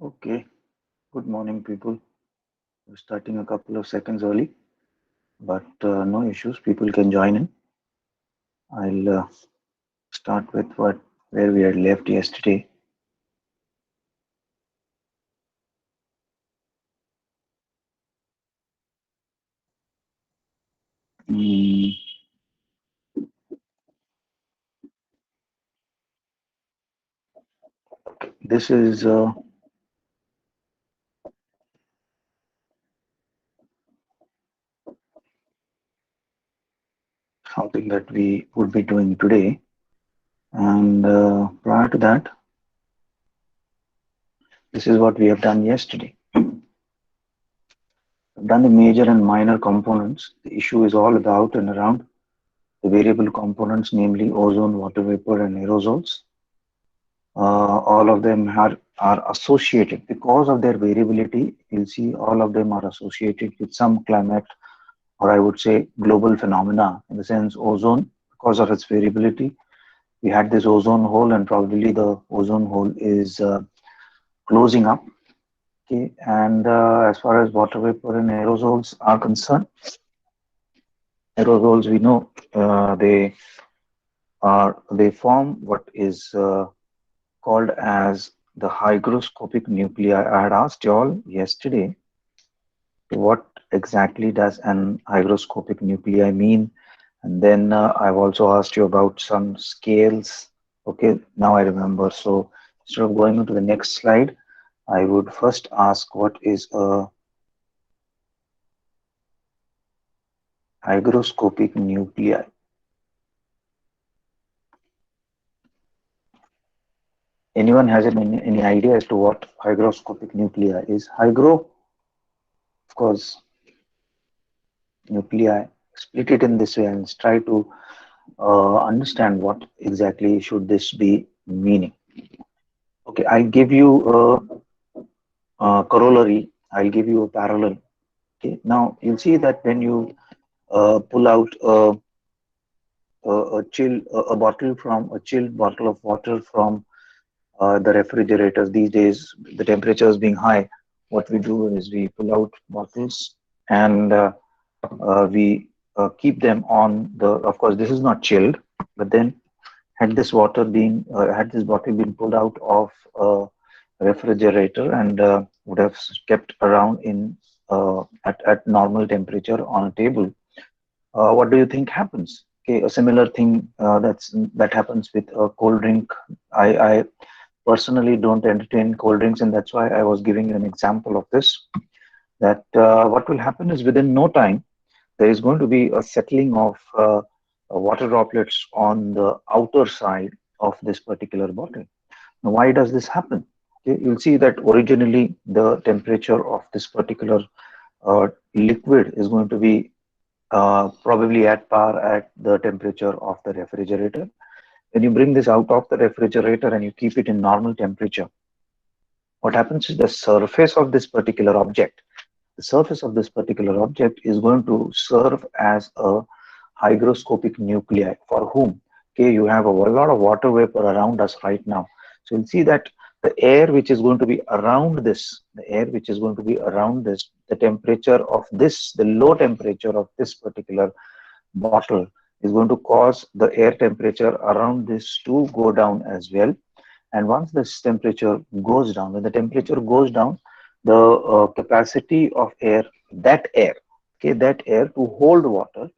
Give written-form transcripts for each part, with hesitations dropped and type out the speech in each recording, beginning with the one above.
Okay, good morning, people. We're starting a couple of seconds early, but no issues. People can join in. I'll start with what where we had left yesterday. Mm, this is something that we would be doing today, and prior to that, this is what we have done yesterday. We've done the major and minor components. The issue is all about and around the variable components, namely ozone, water vapor, and aerosols. All of them are associated because of their variability. You'll see all of them are associated with some climate, or I would say global phenomena, in the sense ozone, because of its variability. We had this ozone hole, and probably the ozone hole is closing up. Okay, and as far as water vapor and aerosols are concerned, aerosols we know they form what is called as the hygroscopic nuclei. I had asked you all yesterday what exactly does an hygroscopic nuclei mean, and then I've also asked you about some scales. Okay, now I remember. So instead of going on to the next slide, I would first ask what is a hygroscopic nuclei. Anyone has any idea as to what hygroscopic nuclei is? Hygro, of course, nuclei. Split it in this way and try to understand what exactly should this be meaning. Okay, I'll give you a corollary. I'll give you a parallel. Okay, now you'll see that when you pull out a bottle from a chilled bottle of water from the refrigerators these days, the temperatures being high, what we do is we pull out bottles and we keep them on the. Of course, this is not chilled, but then had this bottle been pulled out of a refrigerator and would have kept around in at normal temperature on a table, what do you think happens? Okay, a similar thing that happens with a cold drink. I personally don't entertain cold drinks, and that's why I was giving you an example of this. That what will happen is within no time there is going to be a settling of water droplets on the outer side of this particular bottle. Now, why does this happen? Okay, you'll see that originally the temperature of this particular liquid is going to be probably at par at the temperature of the refrigerator. When you bring this out of the refrigerator and you keep it in normal temperature, what happens is the surface of this particular object, the surface of this particular object is going to serve as a hygroscopic nuclei for whom? Okay, you have a lot of water vapor around us right now. So you'll see that the air which is going to be around this, the air which is going to be around this, the temperature of this, the low temperature of this particular bottle is going to cause the air temperature around this to go down as well. And once this temperature goes down, when the temperature goes down, the capacity of air, okay, that air to hold water,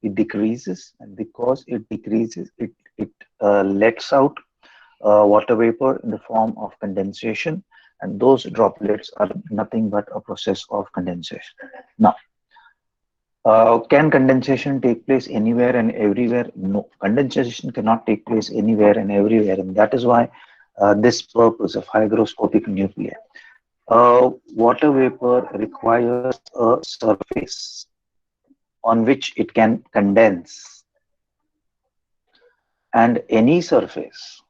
it decreases, and because it decreases, it lets out water vapor in the form of condensation, and those droplets are nothing but a process of condensation. Now, can condensation take place anywhere and everywhere? No, condensation cannot take place anywhere and everywhere, and that is why this purpose of hygroscopic nuclei. Water vapor requires a surface on which it can condense, and any surface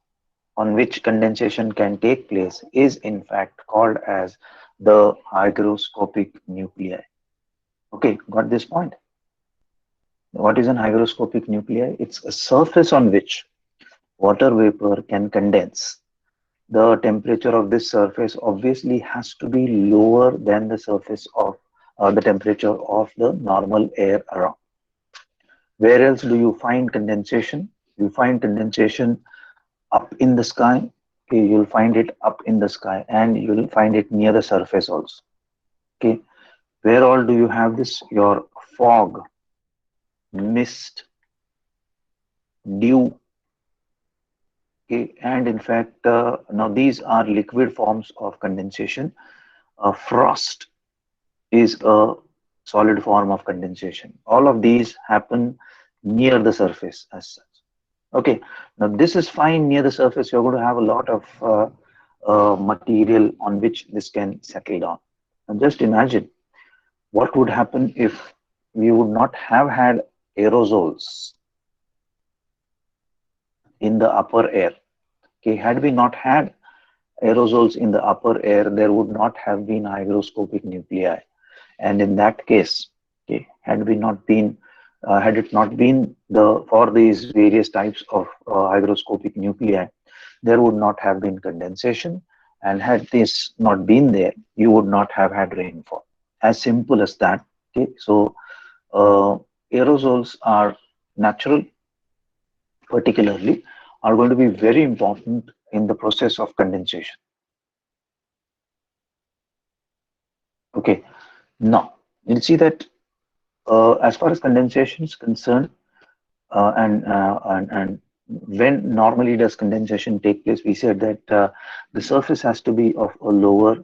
on which condensation can take place is in fact called as the hygroscopic nuclei. Okay, got this point? What is an hygroscopic nuclei? It's a surface on which water vapor can condense. the temperature of this surface obviously has to be lower than the surface of the temperature of the normal air around. Where else do you find condensation? You find condensation up in the sky. Okay, you'll find it up in the sky, and you'll find it near the surface also. Okay, where all do you have this? Your fog, mist, dew. Okay, and in fact, now these are liquid forms of condensation. Frost is a solid form of condensation. All of these happen near the surface as such. Okay, now this is fine near the surface. You're going to have a lot of material on which this can settle down. And just imagine what would happen if we would not have had aerosols in the upper air. Okay, had we not had aerosols in the upper air, there would not have been hygroscopic nuclei. And in that case, okay, had it not been for these various types of hygroscopic nuclei, there would not have been condensation. And had this not been there, you would not have had rainfall. As simple as that. Okay, so aerosols are natural, particularly, are going to be very important in the process of condensation. Okay, now you'll see that as far as condensation is concerned, and when normally does condensation take place, we said that the surface has to be of a lower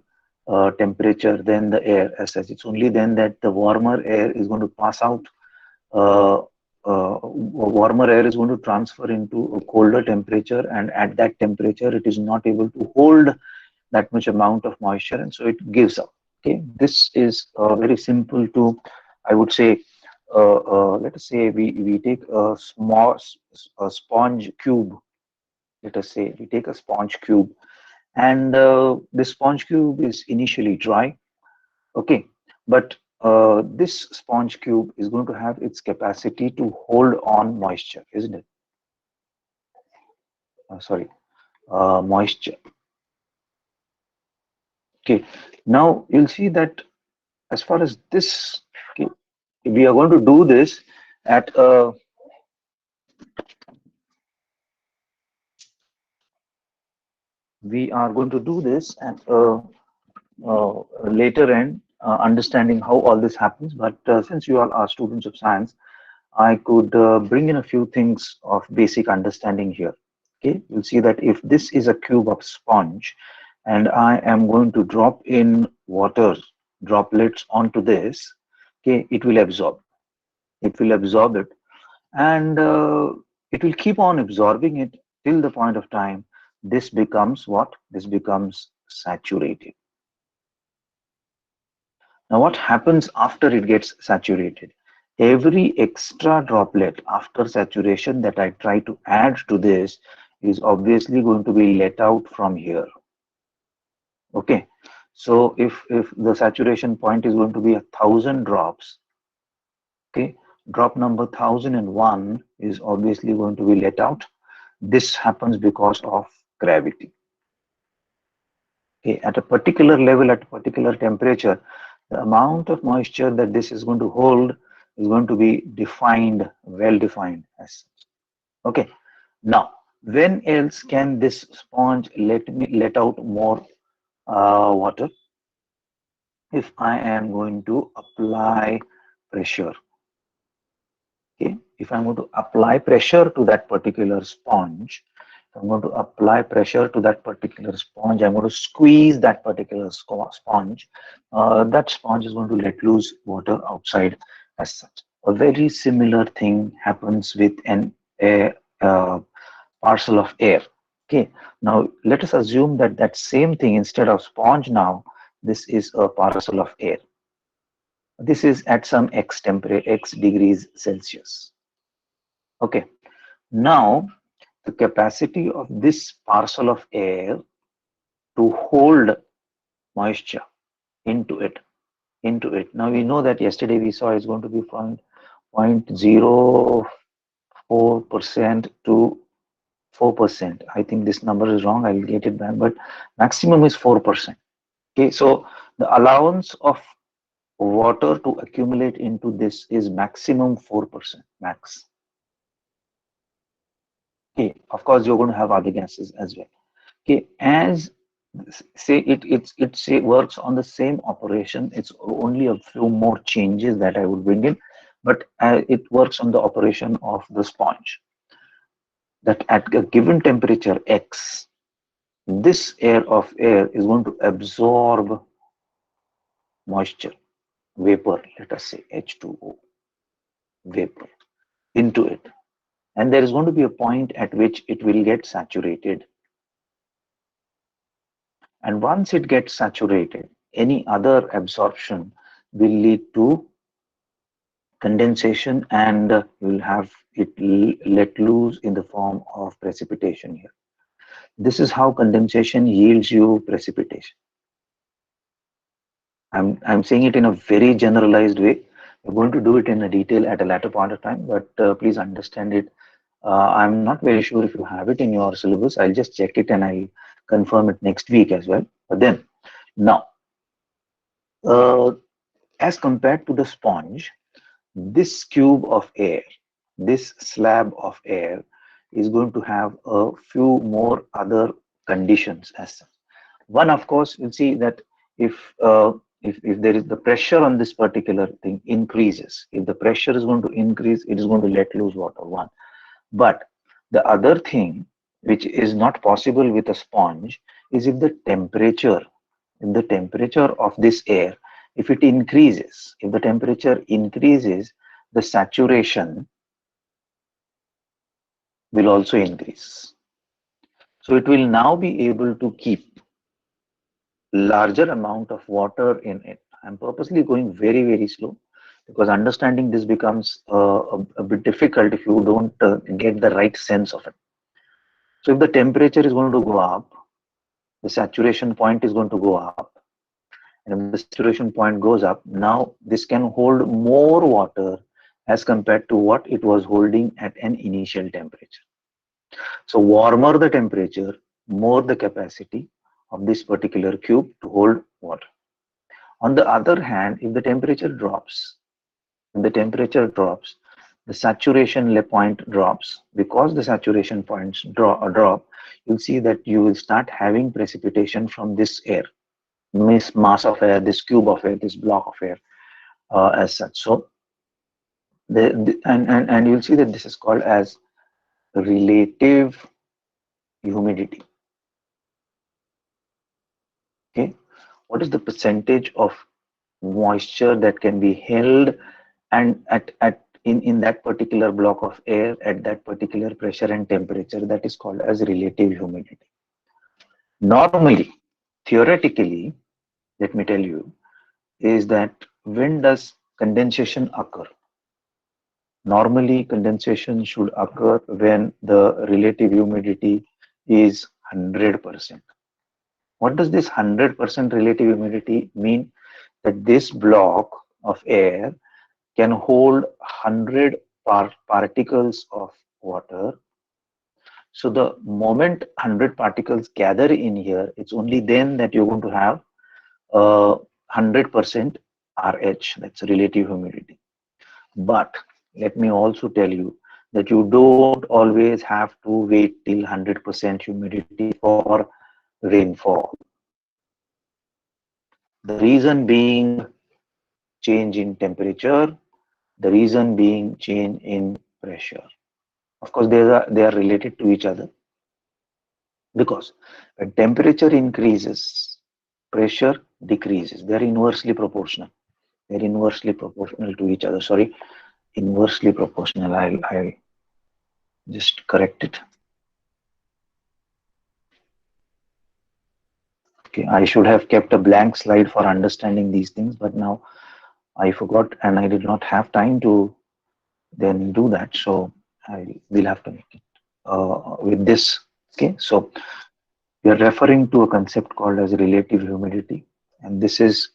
temperature than the air as such. It's only then that the warmer air is going to pass out. Warmer air is going to transfer into a colder temperature, and at that temperature, it is not able to hold that much amount of moisture, and so it gives up. Okay, this is very simple to, I would say, let us say we take a sponge cube. Let us say we take a sponge cube, and this sponge cube is initially dry. Okay, but this sponge cube is going to have its capacity to hold on moisture, isn't it? Sorry, moisture. Okay, now you'll see that as far as this, okay, we are going to do this at a we are going to do this at a later end, understanding how all this happens. But since you all are students of science, I could bring in a few things of basic understanding here. Okay, you'll see that if this is a cube of sponge and I am going to drop in water droplets onto this, okay, it will absorb. It will absorb it, and it will keep on absorbing it till the point of time this becomes what? This becomes saturated. Now, what happens after it gets saturated? Every extra droplet after saturation that I try to add to this is obviously going to be let out from here. Okay, so if the saturation point is going to be 1,000 drops, okay, drop number 1,001 is obviously going to be let out. This happens because of gravity. Okay, at a particular level, at a particular temperature, the amount of moisture that this is going to hold is going to be defined, well defined as such. Okay, now when else can this sponge let out more water? If I am going to apply pressure. Okay, if I'm going to apply pressure to that particular sponge, I'm going to apply pressure to that particular sponge. I'm going to squeeze that particular sponge. That sponge is going to let loose water outside as such. A very similar thing happens with a parcel of air. Okay. Now let us assume that that same thing, instead of sponge, now this is a parcel of air. This is at some x temperature, x degrees Celsius. Okay. Now the capacity of this parcel of air to hold moisture into it. Now we know that yesterday we saw it's going to be 0.04% to 4%. I think this number is wrong. I'll get it back, but maximum is 4%. Okay, so the allowance of water to accumulate into this is maximum 4% max. Okay, of course you're going to have other gases as well. Okay, as say it say works on the same operation. It's only a few more changes that I would bring in, but it works on the operation of the sponge. That at a given temperature X, this air is going to absorb moisture, vapor, let us say H2O, vapor, into it. And there is going to be a point at which it will get saturated. And once it gets saturated, any other absorption will lead to condensation, and you will have it let loose in the form of precipitation here. This is how condensation yields you precipitation. I'm saying it in a very generalized way. We're going to do it in a detail at a later point of time, but please understand it. I'm not very sure if you have it in your syllabus. I'll just check it and I'll confirm it next week as well. But then, now, as compared to the sponge, this cube of air, this slab of air is going to have a few more other conditions as such. One, of course, you'll see that if if there is the pressure on this particular thing increases, if the pressure is going to increase, it is going to let loose water, one. But the other thing, which is not possible with a sponge, is if the temperature of this air, if it increases, if the temperature increases, the saturation will also increase. So it will now be able to keep larger amount of water in it. I'm purposely going very, very slow because understanding this becomes a bit difficult if you don't get the right sense of it. So if the temperature is going to go up, the saturation point is going to go up. And if the saturation point goes up, now this can hold more water as compared to what it was holding at an initial temperature. So warmer the temperature, more the capacity of this particular cube to hold water. On the other hand, if the temperature drops, the saturation point drops. Because the saturation points drop, you'll see that you will start having precipitation from this air, this mass of air, this cube of air, this block of air, as such. So, and you'll see that this is called as relative humidity. Okay, what is the percentage of moisture that can be held and in that particular block of air at that particular pressure and temperature? That is called as relative humidity. Normally, theoretically, let me tell you, is that when does condensation occur? Normally, condensation should occur when the relative humidity is 100%. What does this 100% relative humidity mean? That this block of air can hold 100 particles of water. So the moment 100 particles gather in here, it's only then that you're going to have 100% RH, that's relative humidity. But let me also tell you that you don't always have to wait till 100% humidity for rainfall. The reason being change in temperature, the reason being change in pressure. Of course, they are related to each other, because when temperature increases, pressure decreases. They are inversely proportional. They are inversely proportional to each other. Sorry, inversely proportional. I'll just correct it. Okay, I should have kept a blank slide for understanding these things, but now I forgot and I did not have time to then do that. So I will have to make it with this. Okay, so we are referring to a concept called as relative humidity, and this is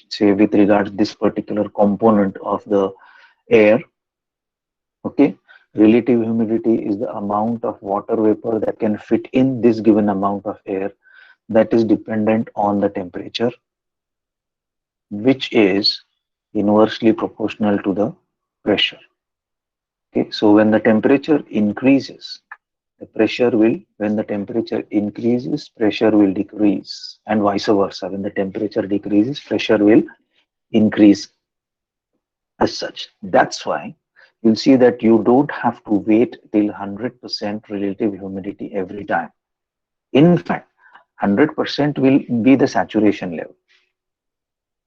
say with regards this particular component of the air. Okay, Relative humidity is the amount of water vapor that can fit in this given amount of air that is dependent on the temperature, which is inversely proportional to the pressure. Okay, so when the temperature increases, the pressure will, when the temperature increases, pressure will decrease, and vice versa. When the temperature decreases, pressure will increase as such. That's why you'll see that you don't have to wait till 100% relative humidity every time. In fact, 100% will be the saturation level.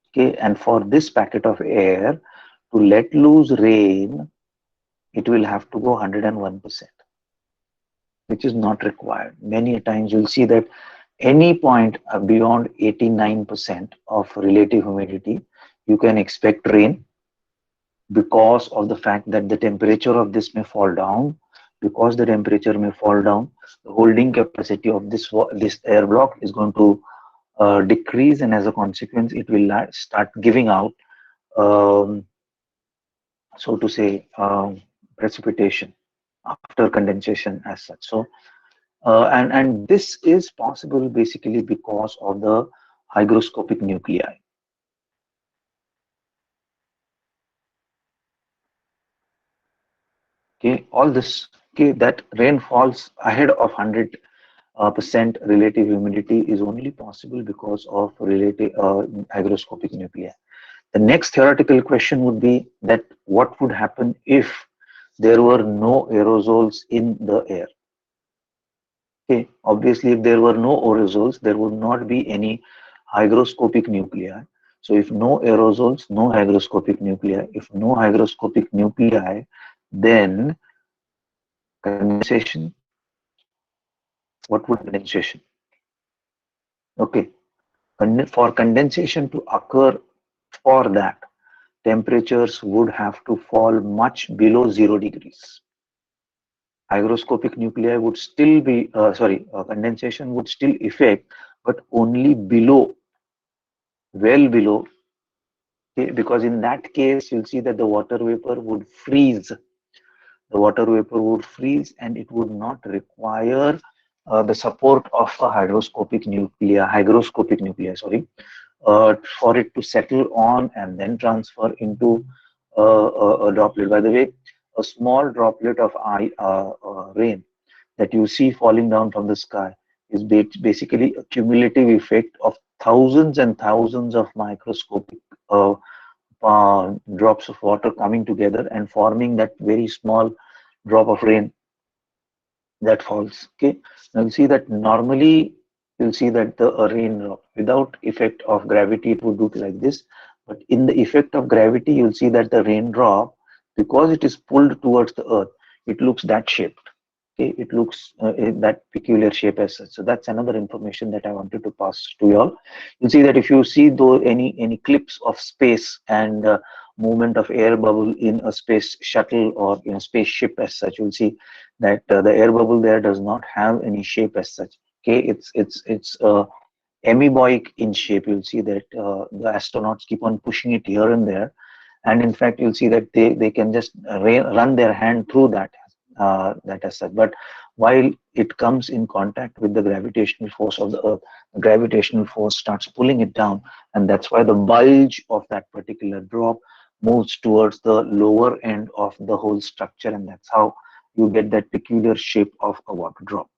Okay, and for this packet of air to let loose rain, it will have to go 101%, which is not required. Many times you'll see that any point beyond 89% of relative humidity, you can expect rain because of the fact that the temperature of this may fall down. Because the temperature may fall down, the holding capacity of this air block is going to decrease, and as a consequence, it will start giving out, um, so to say, precipitation after condensation as such. So, and this is possible basically because of the hygroscopic nuclei. Okay, all this, okay, that rain falls ahead of 100% relative humidity is only possible because of relative hygroscopic nuclei. The next theoretical question would be that what would happen if there were no aerosols in the air? Okay, obviously, if there were no aerosols, there would not be any hygroscopic nuclei. So, if no aerosols, no hygroscopic nuclei. If no hygroscopic nuclei, then condensation. What would condensation? Okay, for condensation to occur, for that, temperatures would have to fall much below 0 degrees. Hygroscopic nuclei would still be, condensation would still effect, but only below, well below, okay, because in that case, you'll see that the water vapor would freeze. The water vapor would freeze and it would not require the support of a hygroscopic nuclei, sorry, for it to settle on and then transfer into a droplet. By the way, a small droplet of rain that you see falling down from the sky is basically a cumulative effect of thousands and thousands of microscopic drops of water coming together and forming that very small drop of rain that falls. Okay, now you see that normally you'll see that the raindrop without effect of gravity it would look like this, but in the effect of gravity you'll see that the raindrop, because it is pulled towards the earth, it looks that shaped. Okay, it looks in that peculiar shape as such. So that's another information that I wanted to pass to you all. You see that if you see though any clips of space and movement of air bubble in a space shuttle or in a spaceship as such, you'll see that the air bubble there does not have any shape as such. Okay, it's amoeboic in shape. You'll see that the astronauts keep on pushing it here and there, and in fact you'll see that they can just run their hand through that as such. But while it comes in contact with the gravitational force of the earth, the gravitational force starts pulling it down, and that's why the bulge of that particular drop moves towards the lower end of the whole structure, and that's how you get that peculiar shape of a water drop.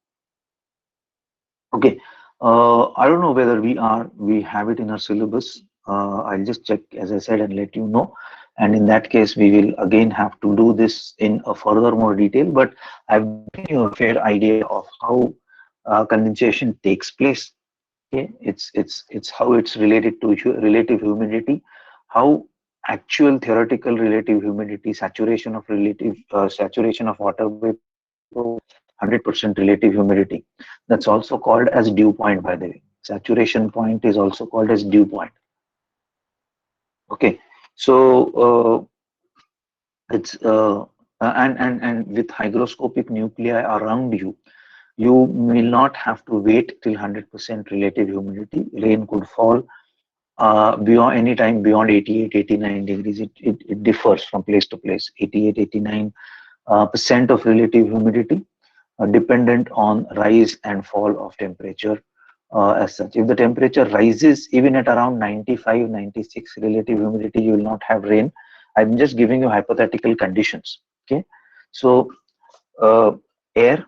Okay, I don't know whether we have it in our syllabus. I'll just check, as I said, and let you know. And in that case, we will again have to do this in a further more detail. But I've given you a fair idea of how condensation takes place. Okay, it's how it's related to relative humidity, how actual theoretical relative humidity, saturation of water vapor, 100% relative humidity. That's also called as dew point, by the way. Saturation point is also called as dew point. Okay, so it's and with hygroscopic nuclei around you, you will not have to wait till 100% relative humidity. Rain could fall beyond any time beyond 88, 89 degrees. It differs from place to place. 88, 89 percent of relative humidity, dependent on rise and fall of temperature as such. If the temperature rises even at around 95, 96 relative humidity, you will not have rain. I'm just giving you hypothetical conditions. Okay, so uh, air,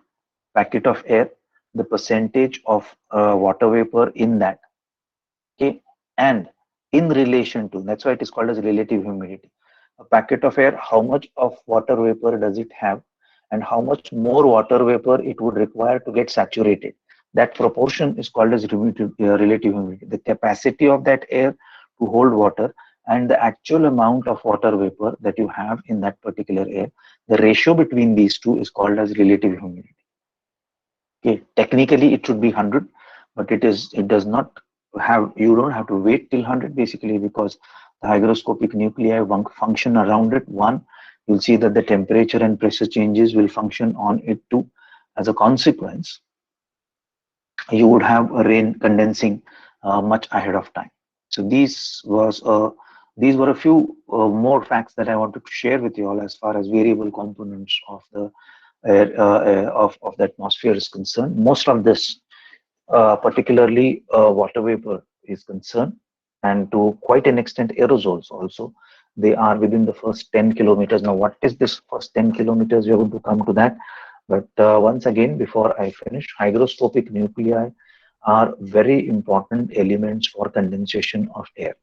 packet of air, the percentage of water vapor in that. Okay, and in relation to, that's why it is called as relative humidity. A packet of air, how much of water vapor does it have, and how much more water vapor it would require to get saturated. That proportion is called as relative humidity. The capacity of that air to hold water and the actual amount of water vapor that you have in that particular air, the ratio between these two is called as relative humidity. Okay, technically it should be 100, but it does not have, you don't have to wait till 100 basically, because the hygroscopic nuclei function around it. One, you'll see that the temperature and pressure changes will function on it too. As a consequence, you would have a rain condensing much ahead of time. So these were a few more facts that I wanted to share with you all as far as variable components of the of the atmosphere is concerned. Most of this, particularly water vapor, is concerned, and to quite an extent aerosols also, they are within the first 10 kilometers. Now, what is this first 10 kilometers? We are going to come to that. But once again, before I finish, hygroscopic nuclei are very important elements for condensation of air.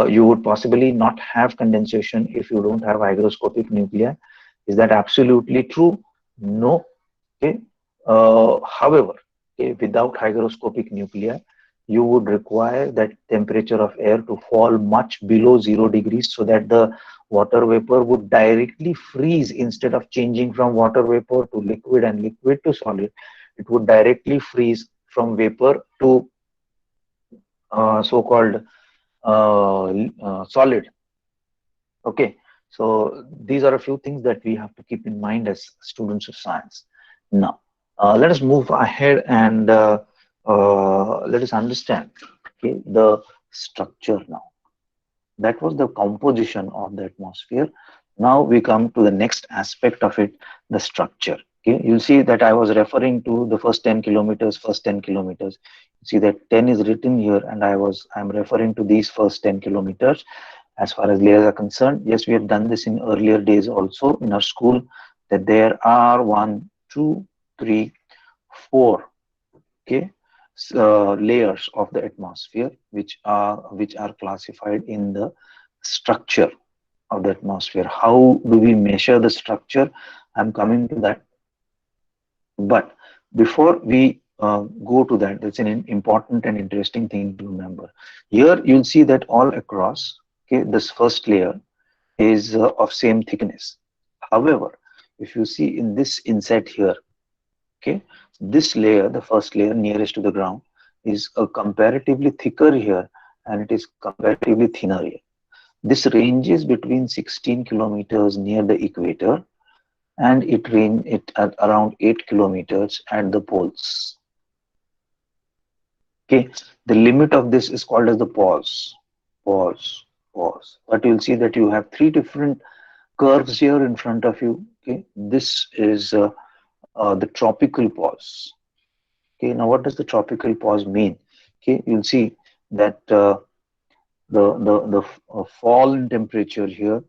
You would possibly not have condensation if you don't have hygroscopic nuclei. Is that absolutely true? No. Okay. However, okay, without hygroscopic nuclei, you would require that temperature of air to fall much below 0 degrees, so that the water vapor would directly freeze instead of changing from water vapor to liquid and liquid to solid. It would directly freeze from vapor to so-called solid. Okay, so these are a few things that we have to keep in mind as students of science. Now, let us move ahead and let us understand, okay, the structure now. That was the composition of the atmosphere. Now we come to the next aspect of it, the structure. Okay, you'll see that I was referring to the first 10 kilometers, first 10 kilometers. You see that 10 is written here, and I'm referring to these first 10 kilometers as far as layers are concerned. Yes, we have done this in earlier days also in our school, that there are 1, 2, 3, 4, okay, layers of the atmosphere, which are classified in the structure of the atmosphere. How do we measure the structure? I'm coming to that. But before we go to that, that's an important and interesting thing to remember. Here you'll see that all across, okay, this first layer is of same thickness. However, if you see in this inset here, okay, this layer, the first layer nearest to the ground, is comparatively thicker here, and it is comparatively thinner here. This ranges between 16 kilometers near the equator, and it range it at around 8 kilometers at the poles. Okay, the limit of this is called as the pause, pause, pause. But you'll see that you have three different curves here in front of you. Okay, this is the tropical pause. Okay, now what does the tropical pause mean? Okay, you'll see that the fall in temperature here.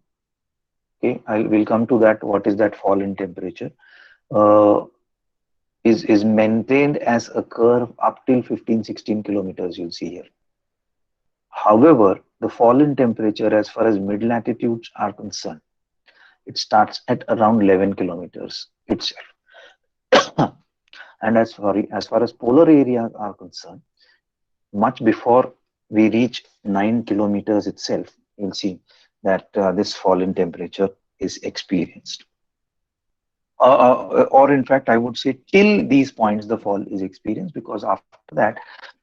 Okay, I will come to that. What is that fall in temperature? Uh, is maintained as a curve up till 15-16 kilometers. You'll see here. However, the fall in temperature as far as mid latitudes are concerned, it starts at around 11 kilometers itself. And as far as polar areas are concerned, much before we reach 9 kilometers itself, you'll see that this fall in temperature is experienced. Or in fact, I would say till these points, the fall is experienced, because after that,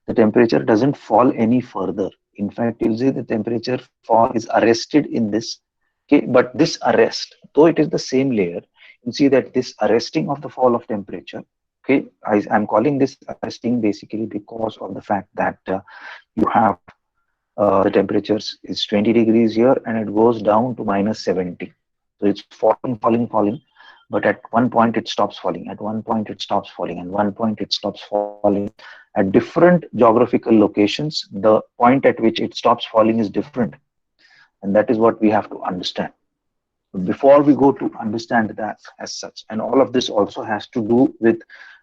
the temperature doesn't fall any further. In fact, you'll see the temperature fall is arrested in this. Okay, but this arrest, though it is the same layer, you see that this arresting of the fall of temperature, okay, I'm calling this arresting basically because of the fact that you have the temperatures is 20 degrees here and it goes down to minus 70. So it's falling, falling, falling, but at one point it stops falling. At one point it stops falling, and one point it stops falling. At different geographical locations, the point at which it stops falling is different, and that is what we have to understand. Before we go to understand that as such, and all of this also has to do with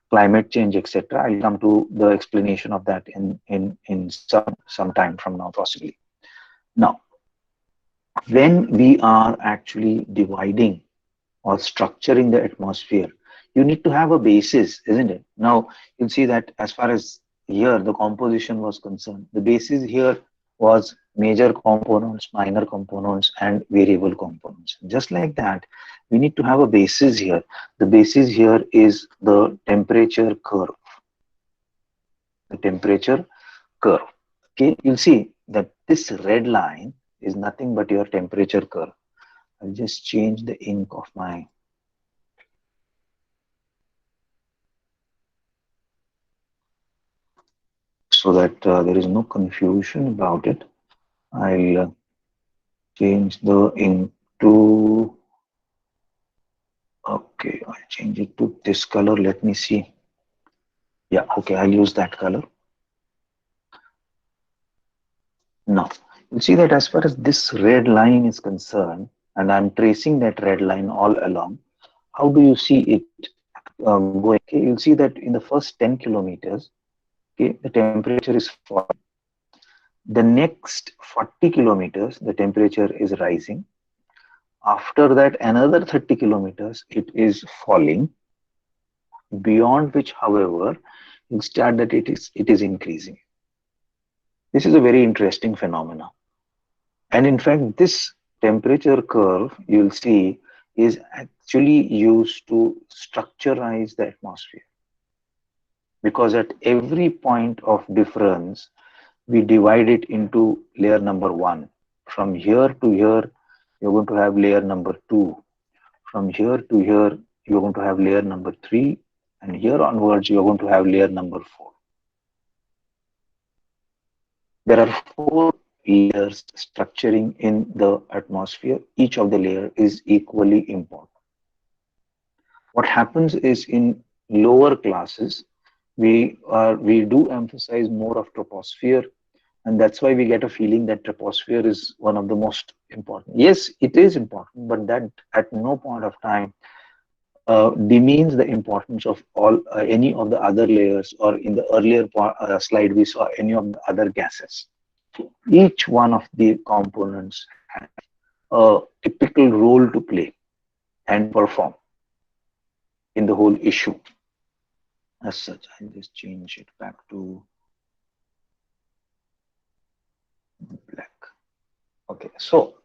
climate change, etc. I'll come to the explanation of that in some time from now, possibly. Now, when we are actually dividing or structuring the atmosphere, you need to have a basis, isn't it? Now, you'll see that as far as here the composition was concerned, the basis here was major components, minor components, and variable components. Just like that, we need to have a basis here. The basis here is the temperature curve. The temperature curve. Okay, you'll see that this red line is nothing but your temperature curve. I'll just change the ink of my so that there is no confusion about it. I'll change the ink to, okay, I'll change it to this color. Let me see. Yeah, okay, I'll use that color. Now, you'll see that as far as this red line is concerned, and I'm tracing that red line all along, how do you see it going? Okay, you'll see that in the first 10 kilometers, okay, the temperature is falling. The next 40 kilometers, the temperature is rising. After that, another 30 kilometers, it is falling. Beyond which, however, you start that it is increasing. This is a very interesting phenomena. And in fact, this temperature curve, you'll see, is actually used to structurize the atmosphere. Because at every point of difference, we divide it into layer number 1. From here to here, you're going to have layer number 2. From here to here, you're going to have layer number 3. And here onwards, you're going to have layer number 4. There are 4 layers structuring in the atmosphere. Each of the layer is equally important. What happens is in lower classes, we do emphasize more of troposphere, and that's why we get a feeling that troposphere is one of the most important. Yes, it is important, but that at no point of time demeans the importance of all any of the other layers, or in the earlier slide we saw any of the other gases. Each one of the components has a typical role to play and perform in the whole issue. As such, I'll just change it back to black. Okay, so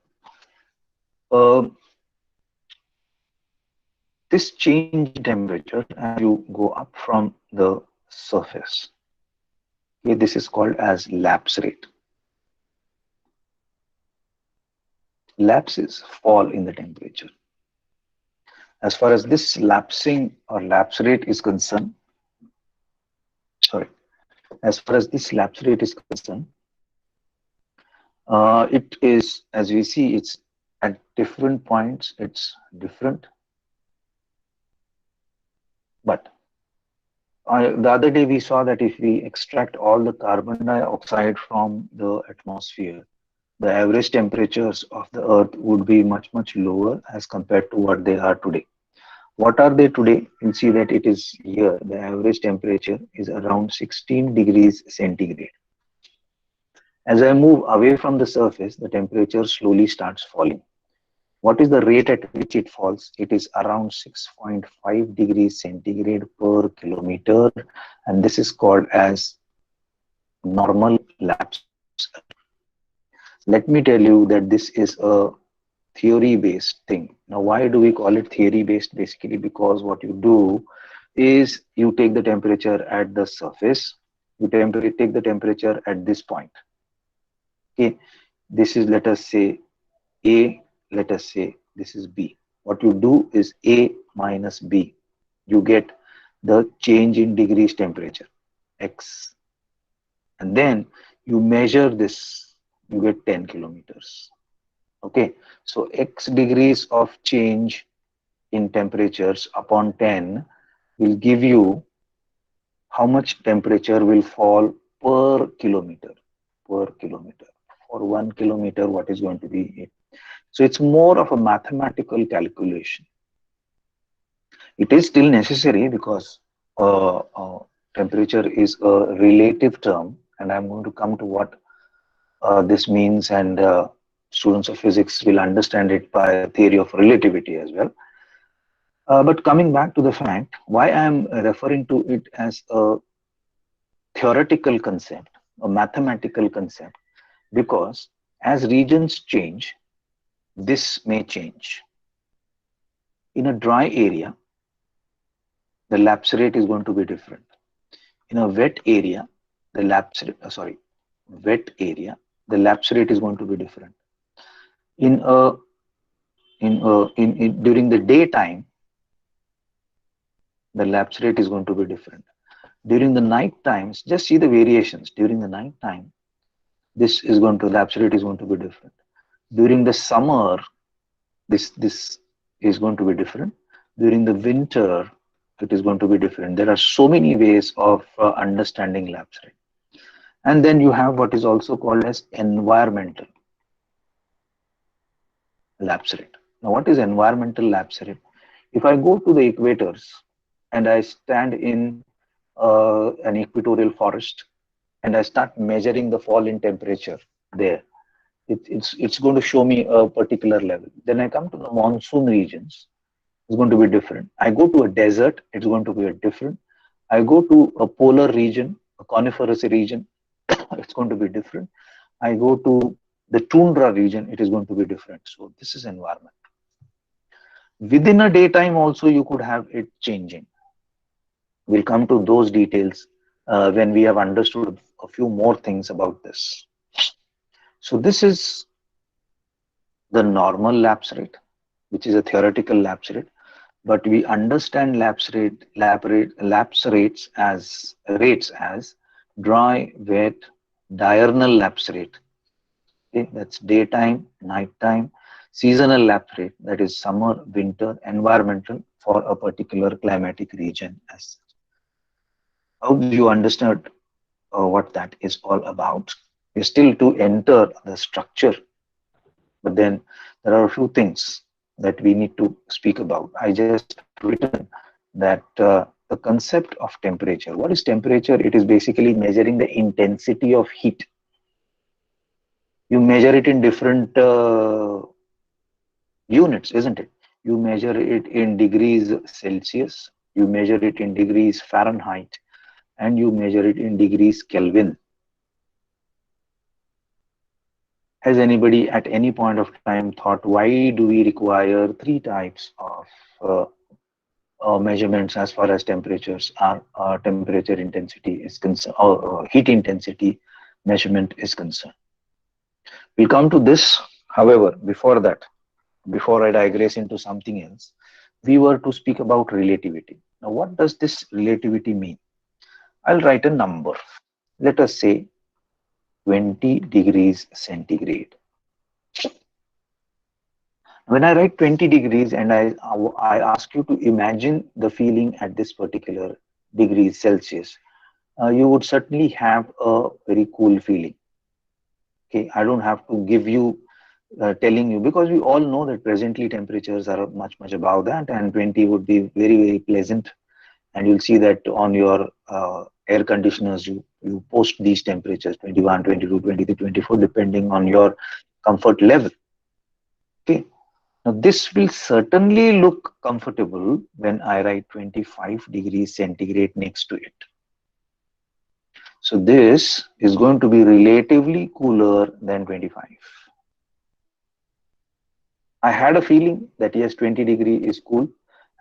this change in temperature as you go up from the surface. Okay, this is called as lapse rate. Lapse is fall in the temperature. As far as this lapsing or lapse rate is concerned, as far as this lapse rate is concerned, it is, as we see, it's at different points, it's different. But the other day we saw that if we extract all the carbon dioxide from the atmosphere, the average temperatures of the earth would be much, much lower as compared to what they are today. What are they today? You'll see that it is here. The average temperature is around 16 degrees centigrade. As I move away from the surface, the temperature slowly starts falling. What is the rate at which it falls? It is around 6.5 degrees centigrade per kilometer, and this is called as normal lapse. Let me tell you that this is a theory-based thing. Now, why do we call it theory-based? Basically, because what you do is you take the temperature at the surface, you take the temperature at this point. Okay, this is, let us say, A, let us say this is B. What you do is A minus B. You get the change in degrees temperature, X. And then you measure this, you get 10 kilometers. Okay, so x degrees of change in temperatures upon 10 will give you how much temperature will fall per kilometer. For 1 kilometer, what is going to be it? So it's more of a mathematical calculation. It is still necessary because temperature is a relative term, and I'm going to come to what this means, and students of physics will understand it by the theory of relativity as well. But coming back to the fact, why I'm referring to it as a theoretical concept, a mathematical concept, because as regions change, this may change. In a dry area, the lapse rate is going to be different. In a wet area, the lapse rate, wet area, the lapse rate is going to be different. In a in during the daytime, the lapse rate is going to be different. During the night times, just see the variations. During the night time, this is going to lapse rate is going to be different. During the summer, this is going to be different. During the winter, it is going to be different. There are so many ways of understanding lapse rate. And then you have what is also called as environmental lapse rate. Now, what is environmental lapse rate? If I go to the equators and I stand in an equatorial forest and I start measuring the fall in temperature there, it's going to show me a particular level. Then I come to the monsoon regions, it's going to be different. I go to a desert, it's going to be a different. I go to a polar region, a coniferous region, it's going to be different. I go to the tundra region, it is going to be different. So this is environment. Within a daytime also, you could have it changing. We'll come to those details when we have understood a few more things about this. So this is the normal lapse rate, which is a theoretical lapse rate. But we understand lapse rates as dry, wet, diurnal lapse rate. Okay, that's daytime, nighttime, seasonal lapse rate, that is summer, winter, environmental for a particular climatic region. As how do you understand what that is all about? We're still to enter the structure, but then there are a few things that we need to speak about. I just have written that the concept of temperature. What is temperature? It is basically measuring the intensity of heat. You measure it in different units, isn't it? You measure it in degrees Celsius, you measure it in degrees Fahrenheit, and you measure it in degrees Kelvin. Has anybody at any point of time thought, why do we require three types of measurements as far as temperatures are, temperature intensity is concerned, or heat intensity measurement is concerned? We'll come to this. However, before that, before I digress into something else, we were to speak about relativity. Now, what does this relativity mean? I'll write a number. Let us say 20 degrees centigrade. When I write 20 degrees and I ask you to imagine the feeling at this particular degrees Celsius, you would certainly have a very cool feeling. Okay, I don't have to give you telling you, because we all know that presently temperatures are much above that, and 20 would be very pleasant. And you'll see that on your air conditioners, you post these temperatures 21, 22, 23, 24, depending on your comfort level. Okay, now this will certainly look comfortable when I write 25 degrees centigrade next to it. So this is going to be relatively cooler than 25. I had a feeling that yes, 20 degree is cool,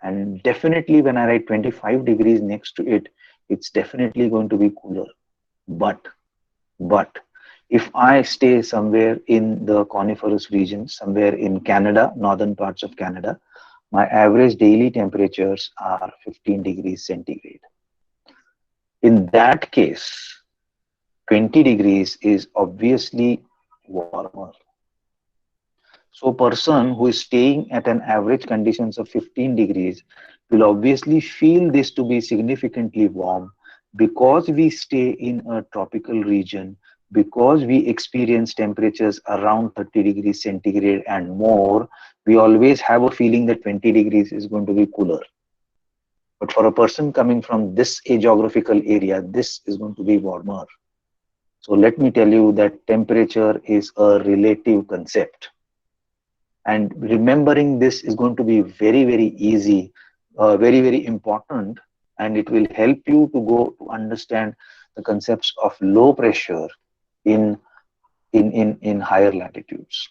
and definitely when I write 25 degrees next to it, it's definitely going to be cooler. But if I stay somewhere in the coniferous region, somewhere in Canada, northern parts of Canada, my average daily temperatures are 15 degrees centigrade. In that case, 20 degrees is obviously warmer. So person who is staying at an average conditions of 15 degrees will obviously feel this to be significantly warm because we stay in a tropical region, because we experience temperatures around 30 degrees centigrade and more. We always have a feeling that 20 degrees is going to be cooler. But for a person coming from this geographical area, this is going to be warmer. So let me tell you that temperature is a relative concept. And remembering this is going to be very, very easy, very, very important, and it will help you to go to understand the concepts of low pressure in in higher latitudes.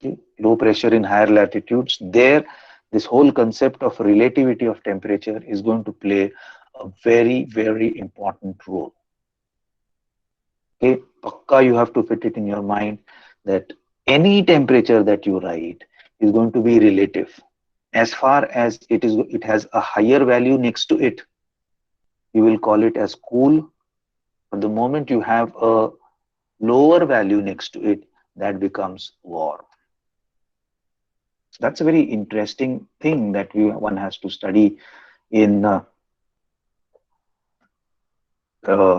Okay? Low pressure in higher latitudes, there this whole concept of relativity of temperature is going to play a very, very important role. Okay, pakka you have to fit it in your mind that any temperature that you write is going to be relative. As far as it has a higher value next to it, you will call it as cool. But the moment you have a lower value next to it, that becomes warm. That's a very interesting thing that one has to study in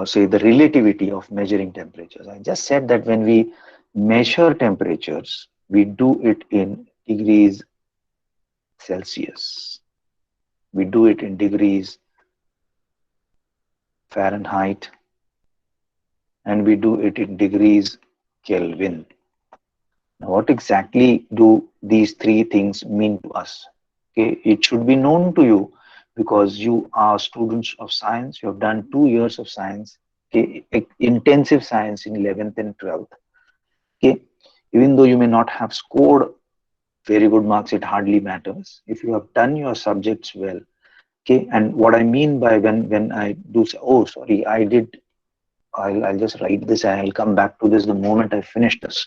say the relativity of measuring temperatures. I just said that when we measure temperatures, we do it in degrees Celsius. We do it in degrees Fahrenheit, and we do it in degrees Kelvin. Now, what exactly do these three things mean to us? Okay, it should be known to you because you are students of science. You have done 2 years of science, okay, intensive science in 11th and 12th. Okay, even though you may not have scored very good marks, it hardly matters if you have done your subjects well. Okay, and what I mean by when I do say, oh sorry, I did, I'll just write this and I'll come back to this the moment I finish this.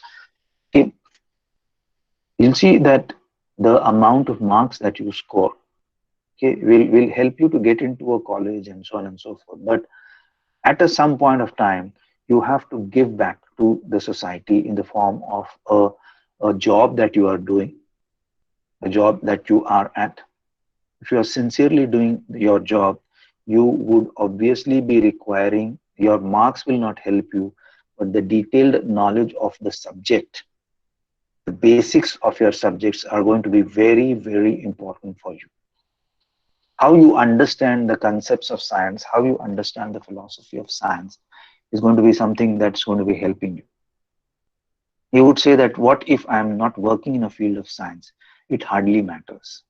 Okay, you'll see that the amount of marks that you score, okay, will help you to get into a college and so on and so forth. But at some point of time, you have to give back to the society in the form of a job that you are doing, a job that you are at. If you are sincerely doing your job, you would obviously be requiring, your marks will not help you, but the detailed knowledge of the subject, the basics of your subjects are going to be very, very important for you. How you understand the concepts of science, how you understand the philosophy of science is going to be something that's going to be helping you. You would say that what if I'm not working in a field of science? It hardly matters.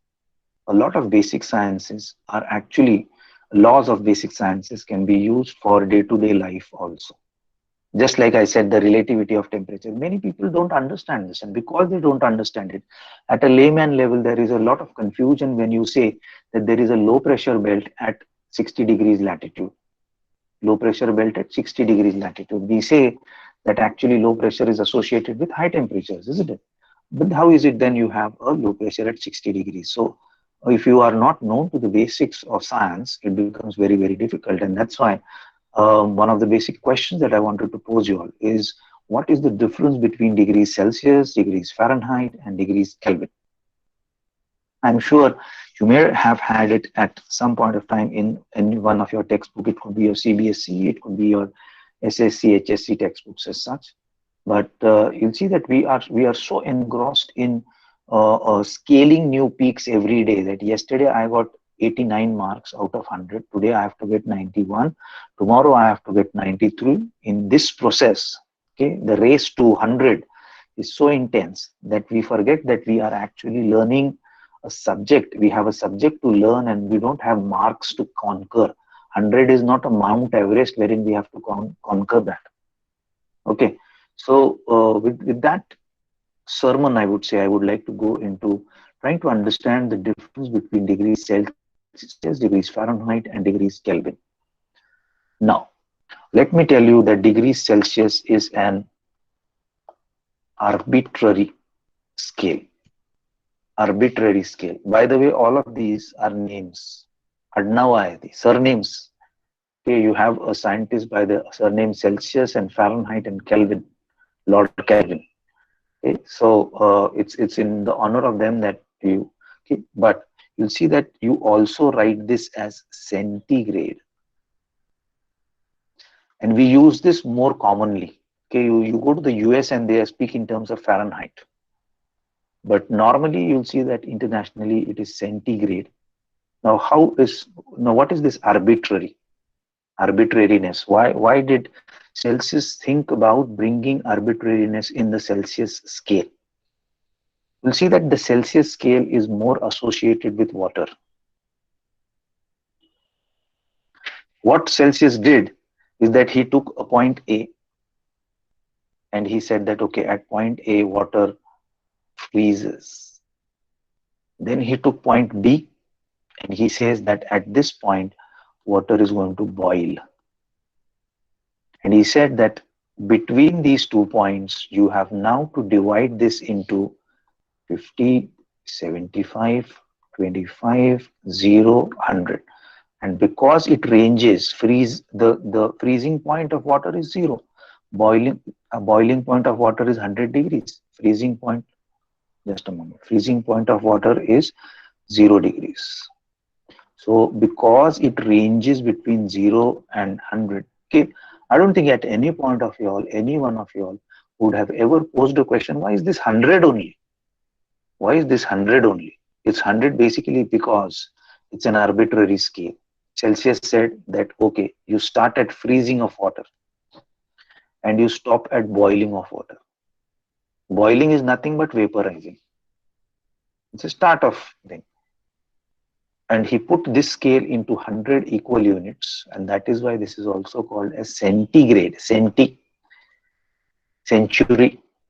A lot of basic sciences are actually, laws of basic sciences can be used for day-to-day life also. Just like I said, the relativity of temperature, many people don't understand this, and because they don't understand it, at a layman level, there is a lot of confusion when you say that there is a low pressure belt at 60 degrees latitude. Low pressure belt at 60 degrees latitude. We say that actually low pressure is associated with high temperatures, isn't it? But how is it then you have a low pressure at 60 degrees? So if you are not known to the basics of science, it becomes very, very difficult. And that's why one of the basic questions that I wanted to pose you all is, what is the difference between degrees Celsius, degrees Fahrenheit, and degrees Kelvin? I'm sure you may have had it at some point of time in one of your textbook. It could be your CBSE, it could be your SSC, HSC textbooks as such. But you'll see that we are so engrossed in scaling new peaks every day that yesterday I got 89 marks out of 100. Today I have to get 91. Tomorrow I have to get 93. In this process, okay, the race to 100 is so intense that we forget that we are actually learning a subject. We have a subject to learn and we don't have marks to conquer. 100 is not a Mount Everest wherein we have to conquer that. Okay, so with that sermon, I would say I would like to go into trying to understand the difference between degrees Celsius, degrees Fahrenheit, and degrees Kelvin. Now, let me tell you that degrees Celsius is an arbitrary scale. Arbitrary scale. By the way, all of these are names. Adnawayati, surnames. Okay, you have a scientist by the surname Celsius and Fahrenheit and Kelvin, Lord Kelvin. Okay, so it's in the honor of them that you. Okay, but you'll see that you also write this as centigrade, and we use this more commonly. Okay, you go to the US and they speak in terms of Fahrenheit, but normally you'll see that internationally it is centigrade. Now, what is this arbitrariness? Why did Celsius think about bringing arbitrariness in the Celsius scale? You'll see that the Celsius scale is more associated with water. What Celsius did is that he took a point A and he said that, okay, at point A, water freezes. Then he took point B and he says that at this point, water is going to boil. And he said that between these 2 points, you have now to divide this into 50, 75, 25, 0, 100. And because it ranges, the freezing point of water is 0. A boiling point of water is 100 degrees. Freezing point, just a moment. Freezing point of water is 0 degrees. So because it ranges between 0 and 100, okay, I don't think at any point of y'all, any one of y'all would have ever posed a question, why is this 100 only? Why is this 100 only? It's 100 basically because it's an arbitrary scale. Celsius said that, okay, you start at freezing of water and you stop at boiling of water. Boiling is nothing but vaporizing. It's a start of thing. And he put this scale into 100 equal units, and that is why this is also called as centigrade. Century.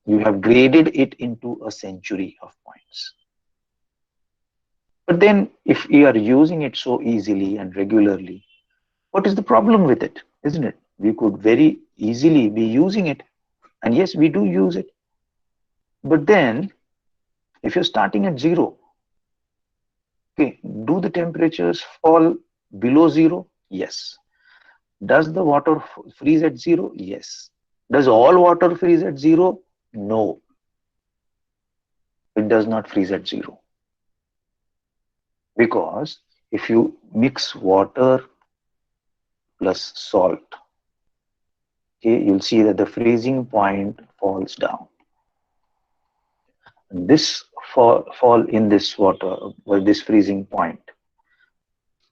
You have graded it into a century of points. But then if you are using it so easily and regularly, what is the problem with it? Isn't it? We could very easily be using it. And yes, we do use it. But then if you're starting at 0, okay, do the temperatures fall below 0? Yes. Does the water freeze at 0? Yes. Does all water freeze at 0? No. It does not freeze at 0. Because if you mix water plus salt, okay, you'll see that the freezing point falls down. This fall in this water, or this freezing point,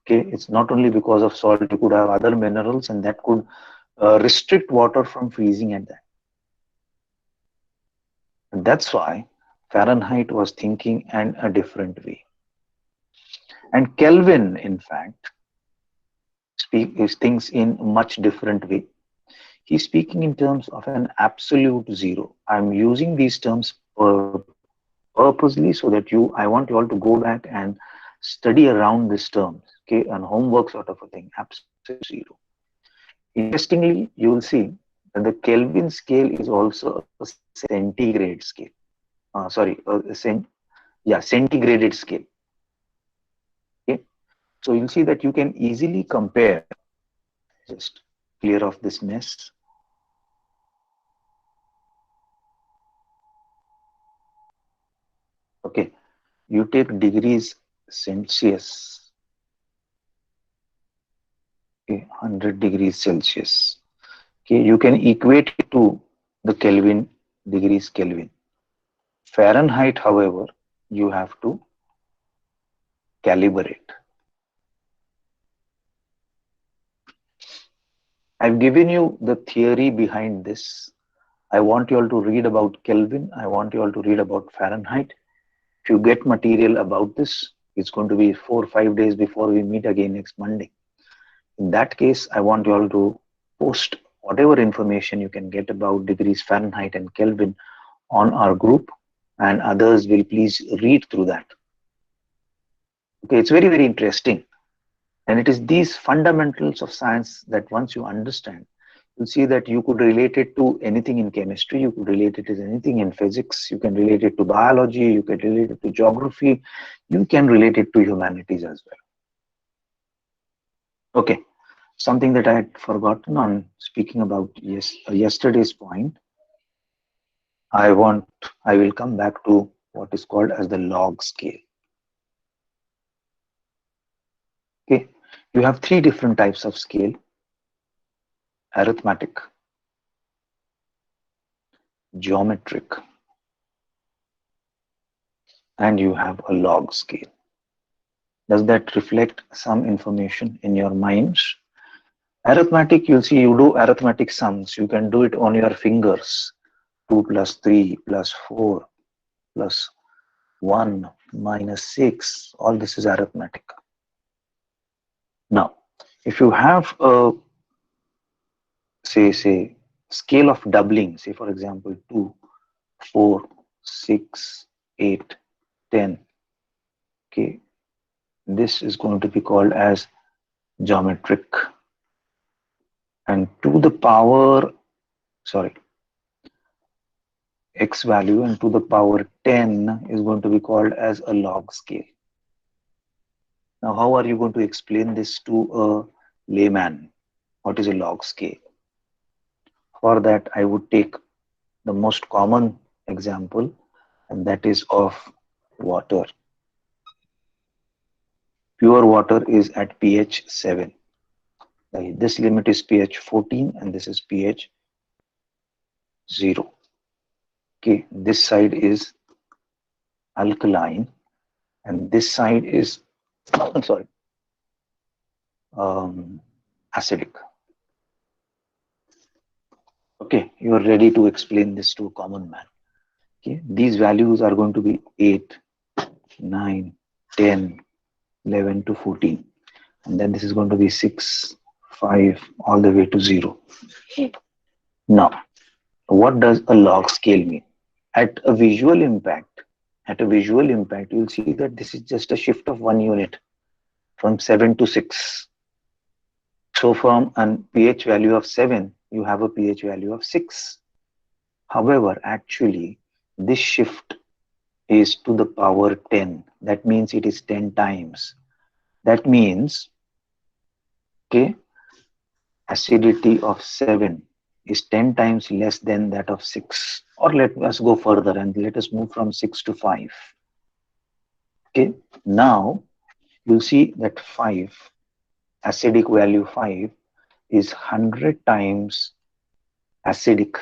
okay, it's not only because of salt, you could have other minerals and that could restrict water from freezing at that. And that's why Fahrenheit was thinking in a different way. And Kelvin, in fact, thinks in a much different way. He's speaking in terms of an absolute 0. I'm using these terms purposely so that I want you all to go back and study around these terms, okay, and homework sort of a thing, absolute 0. Interestingly, you will see that the Kelvin scale is also a centigrade scale. Centigrated scale. Okay, so you'll see that you can easily compare. Just clear off this mess. Okay, you take degrees Celsius. Okay, 100 degrees Celsius. Okay, you can equate it to the Kelvin, degrees Kelvin. Fahrenheit, however, you have to calibrate. I've given you the theory behind this. I want you all to read about Kelvin. I want you all to read about Fahrenheit. If you get material about this, it's going to be 4 or 5 days before we meet again next Monday. In that case, I want you all to post whatever information you can get about degrees Fahrenheit and Kelvin on our group, and others will please read through that. Okay, it's very, very interesting. And it is these fundamentals of science that once you understand, you'll see that you could relate it to anything in chemistry, you could relate it to anything in physics, you can relate it to biology, you can relate it to geography, you can relate it to humanities as well. Okay, something that I had forgotten on speaking about yesterday's point. I will come back to what is called as the log scale. Okay, you have three different types of scale: arithmetic, geometric, and you have a log scale. Does that reflect some information in your minds? Arithmetic, you'll see you do arithmetic sums. You can do it on your fingers. 2 plus 3 plus 4 plus 1 minus 6. All this is arithmetic. Now, if you have a say scale of doubling, say for example 2, 4, 6, 8, 10. Okay, this is going to be called as geometric. And to the power, sorry, x value and to the power 10 is going to be called as a log scale. Now, how are you going to explain this to a layman? What is a log scale? For that, I would take the most common example, and that is of water. Pure water is at pH 7. This limit is pH 14 and this is pH 0. Okay, this side is alkaline and this side is sorry, acidic. Okay, you are ready to explain this to a common man. Okay, these values are going to be 8, 9, 10, 11 to 14, and then this is going to be 6, 5, all the way to 0. Now, what does a log scale mean? At a visual impact, you'll see that this is just a shift of 1 unit from 7 to 6. So from a pH value of 7, you have a pH value of 6. However, actually, this shift is to the power 10. That means it is 10 times. That means, okay, acidity of 7 is 10 times less than that of 6. Or let us go further and let us move from 6 to 5. Okay, now you'll see that 5, acidic value 5 is 100 times acidic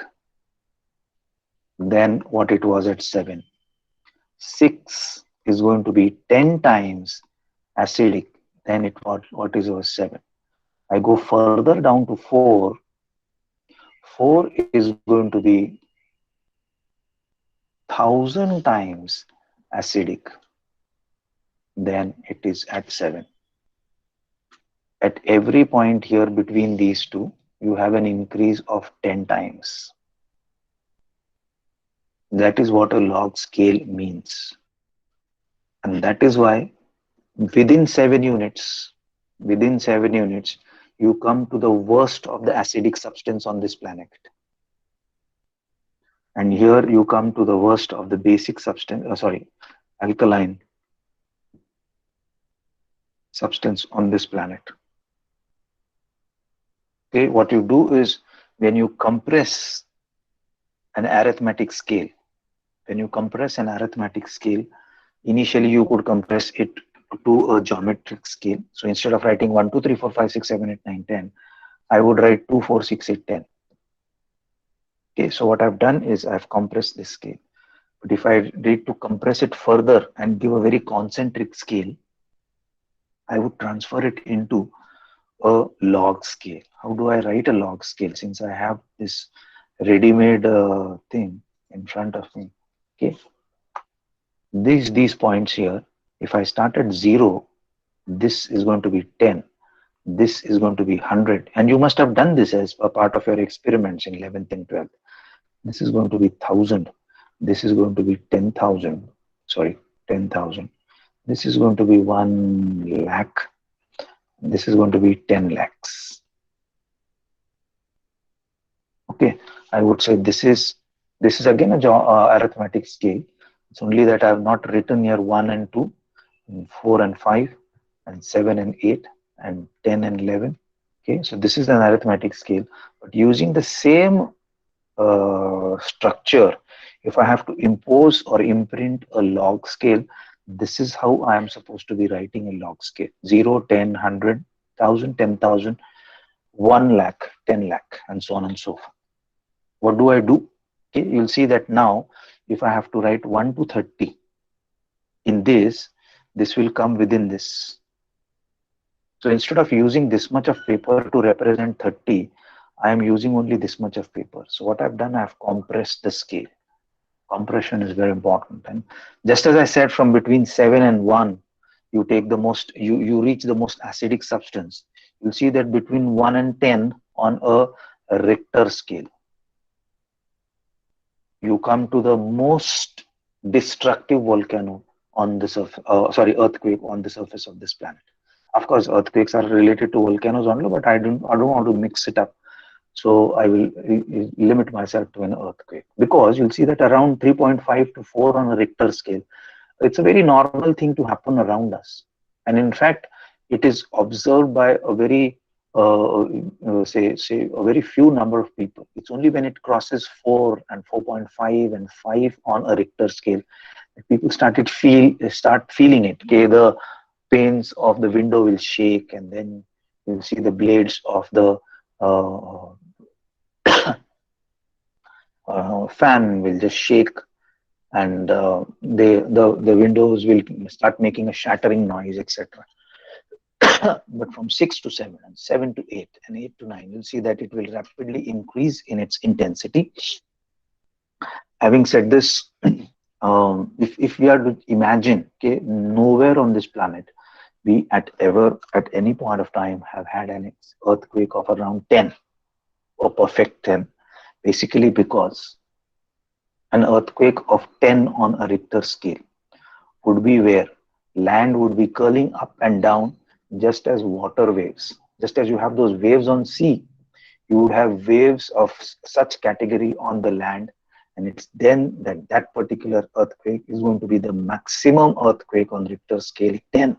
than what it was at 7. 6 is going to be 10 times acidic than what is over 7. I go further down to 4. 4 is going to be 1,000 times acidic than it is at 7. At every point here between these two, you have an increase of 10 times. That is what a log scale means. And that is why within 7 units, you come to the worst of the acidic substance on this planet. And here you come to the worst of the basic substance, alkaline substance on this planet. Okay, what you do is when you compress an arithmetic scale, initially you could compress it to a geometric scale. So instead of writing 1, 2, 3, 4, 5, 6, 7, 8, 9, 10, I would write 2, 4, 6, 8, 10. Okay, so what I've done is I've compressed this scale. But if I need to compress it further and give a very concentric scale, I would transfer it into a log scale. How do I write a log scale since I have this ready-made thing in front of me? Okay, these points here, if I start at 0, this is going to be 10. This is going to be 100. And you must have done this as a part of your experiments in 11th and 12th. This is going to be 1,000. This is going to be 10,000. Sorry, 10,000. This is going to be 1 lakh. This is going to be 10 lakhs. Okay, I would say this is again a arithmetic scale. It's only that I have not written here 1 and 2, and 4 and 5, and 7 and 8, and 10 and 11. Okay, so this is an arithmetic scale, but using the same structure, if I have to impose or imprint a log scale, this is how I am supposed to be writing a log scale: 0, 10, 100, 1000, 10,000, 1 lakh, 10 lakh, and so on and so forth. What do I do? Okay, you'll see that now, if I have to write 1 to 30 in this will come within this. So instead of using this much of paper to represent 30, I am using only this much of paper. So what I've done, I've compressed the scale. Compression is very important. And just as I said, from between 7 and 1, you take the most, you reach the most acidic substance. You'll see that between 1 and 10 on a Richter scale, you come to the most destructive volcano on the surface, earthquake on the surface of this planet. Of course, earthquakes are related to volcanoes only, but I don't want to mix it up. So I will limit myself to an earthquake, because you'll see that around 3.5 to 4 on a Richter scale, it's a very normal thing to happen around us. And in fact, it is observed by a very, say a very few number of people. It's only when it crosses 4 and 4.5 and 5 on a Richter scale that people start feeling it. Okay, the panes of the window will shake, and then you'll see the blades of the uh, fan will just shake, and the windows will start making a shattering noise, etc. But from 6 to 7 and 7 to 8 and 8 to 9, you'll see that it will rapidly increase in its intensity. Having said this, if we are to imagine, okay, nowhere on this planet we at any point of time have had an earthquake of around 10 or perfect 10, basically because an earthquake of 10 on a Richter scale would be where land would be curling up and down, just as water waves. Just as you have those waves on sea, you would have waves of such category on the land, and it's then that that particular earthquake is going to be the maximum earthquake on Richter scale 10.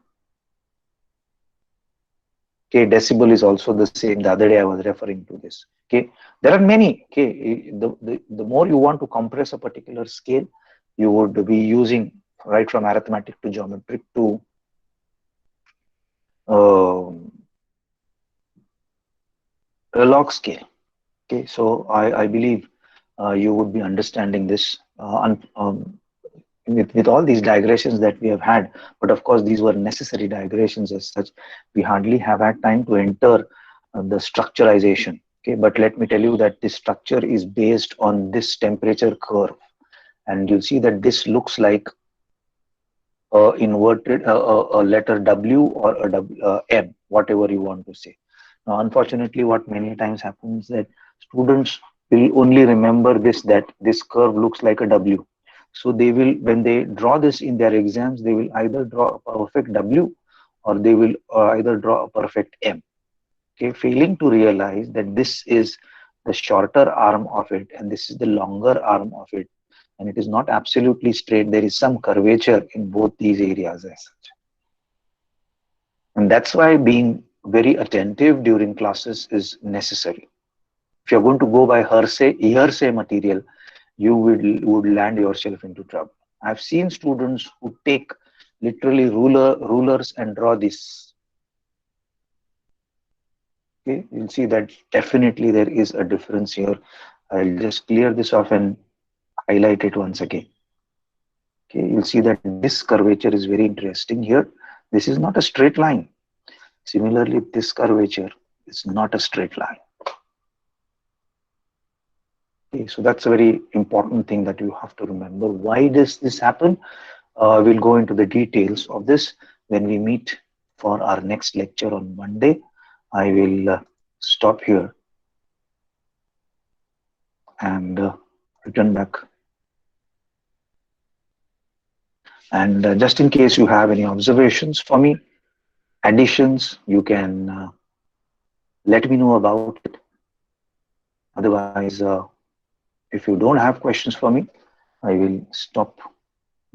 Okay, decibel is also the same. The other day I was referring to this. Okay, there are many. Okay, the more you want to compress a particular scale, you would be using right from arithmetic to geometric to a log scale. Okay, so I believe you would be understanding this with all these digressions that we have had. But of course, these were necessary digressions as such. We hardly have had time to enter the structurization. Okay, but let me tell you that this structure is based on this temperature curve, and you'll see that this looks like inverted a letter W or a M, whatever you want to say. Now, unfortunately, what many times happens that students will only remember that this curve looks like a W. So they will, when they draw this in their exams, they will either draw a perfect W or they will either draw a perfect M. Okay, failing to realize that this is the shorter arm of it and this is the longer arm of it, and it is not absolutely straight. There is some curvature in both these areas as such. And that's why being very attentive during classes is necessary. If you're going to go by hearsay material, you would land yourself into trouble. I've seen students who take literally rulers and draw this. Okay, you'll see that definitely there is a difference here. I'll just clear this off and highlight it once again. Okay, you'll see that this curvature is very interesting here. This is not a straight line. Similarly, this curvature is not a straight line. Okay, so that's a very important thing that you have to remember. Why does this happen? We'll go into the details of this when we meet for our next lecture on Monday. I will stop here and return back. And just in case you have any observations for me, additions, you can let me know about it. Otherwise, if you don't have questions for me, I will stop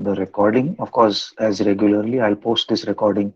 the recording. Of course, as regularly, I'll post this recording